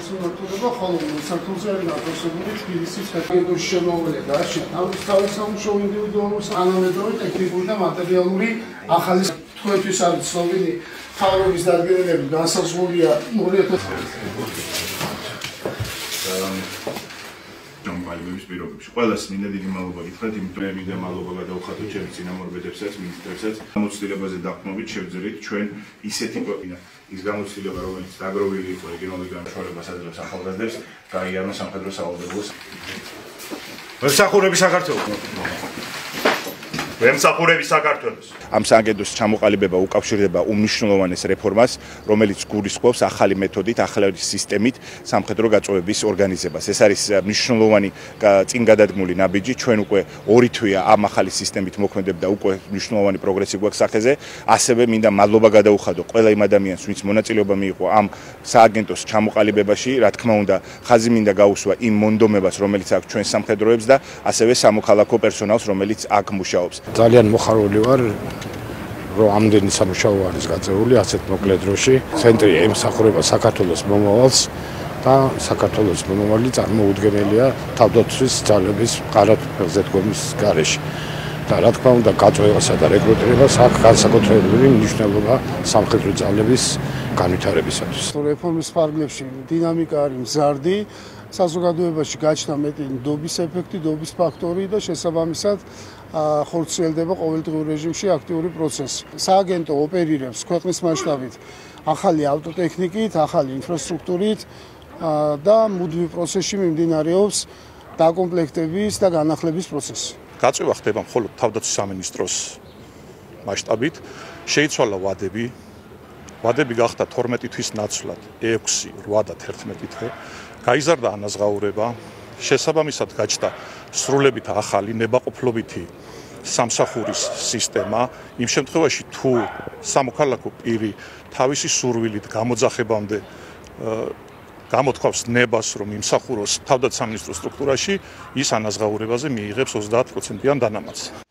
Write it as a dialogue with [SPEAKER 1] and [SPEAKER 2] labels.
[SPEAKER 1] საშუალების მიმართულება, ხოლო საქართველოს არის განთავსებული თბილისის საერთაშორისო შემოვლება და ამის თავის სამუშაო ინდივიდუალური, თანამედროვე, ტექნიკური და მატერიალური ახალი თქვენთვის არის ცნობილი თავრობის დადგენილები განსაზღვრულია
[SPEAKER 2] ჯამბაიბების პირობებში. ყველას მინდა დიდი მადლობა გითხრათ, იმიტომ რომ მინდა მადლობა გადავხატოთ ჩემს წინამორბედებსაც, მინისტრებსაც. გამოცდილებაზე დაყრდნობით შევძლებთ ჩვენ ისეთი ის გამოცდილება, რომელიც დაგროვილი იყო რეგიონალური განვითარებას აძლევს ახალგაზრდებს, გაიარონ სამხედრო სავალდებულოს.
[SPEAKER 3] მემსახურები საქართველოს. მემსახურები საქართველოს.
[SPEAKER 4] ამ სააგენტოს ჩამოყალიბება უკავშირდება უმნიშვნელოვანეს რეფორმას, რომელიც გულისხმობს ახალი მეთოდით, ახალი სისტემით სამხედრო გაწვევების ორგანიზებას. ეს არის მნიშვნელოვანი წინ გადადგმული ნაბიჯი, ჩვენ უკვე 2 თვეა ამ ახალი სისტემით მოქმედებ და უკვე მნიშვნელოვანი პროგრესი გვაქვს სახეზე. ასევე მინდა მადლობა გადაუხადო ყველა იმ ადამიანს, ვინც მონაწილეობა მიიღო ამ სააგენტოს ჩამოყალიბებაში. რა თქმა უნდა, ხაზი მინდა გაუსვა იმ მონდომებას, რომელიც აქვს ჩვენ სამხედროებს და ასევე სამოქალაქო პერსონალს, რომელიც აქ მუშაობს.
[SPEAKER 5] ძალიან მოხარული ვარ, რომ ამდენი სამუშაო არის გაწეული ასეთ მოკლე დროში. ცენტრი ემსახურება საქართველოს მომავალს და საქართველოს მომავალი წარმოუდგენელია თავდაცვის ძალების მყარად ფეხზე დგომის გარეშე. და რა თქმა უნდა, გაწევასა და რეკრუტირებას აქვს განსაკუთრებული მნიშვნელობა სამხედრო ძალების განვითარებისათვის.
[SPEAKER 1] რეფორმის ფარგლებში დინამიკა არის მზარდი, საზოგადოებაში გაჩნდა მეტი ნდობის ეფექტი, ნდობის ფაქტორი და შესაბამისად ხორციელდება ყოველდღიურ რეჟიმში აქტიური პროცესი. სააგენტო ოპერირებს ქვეყნის მასშტაბით ახალი ავტოტექნიკით, ახალი ინფრასტრუქტურით და მუდმივ პროცესში მიმდინარეობს დაკომპლექტების და განახლების პროცესი.
[SPEAKER 6] გაწევა ხდება მხოლოდ თავდაცვის სამინისტროს მასშტაბით, შეიცვალა ვადები. ვადები გახდა 12 თვის ნაცვლად 6, 8 და 11 თვე. გაიზარდა ანაზღაურება, შესაბამისად გაჩნდა სრულებით ახალი ნებაყოფლობითი სამსახურის სისტემა. იმ შემთხვევაში თუ სამოქალაქო პირი თავისი სურვილით გამოძახებამდე გამოთქვავს ნებას, რომ იმსახუროს თავდაცვის სამინისტროს სტრუქტურაში, ის ანაზღაურებაზე მიიღებს 30%-იან დანამატს.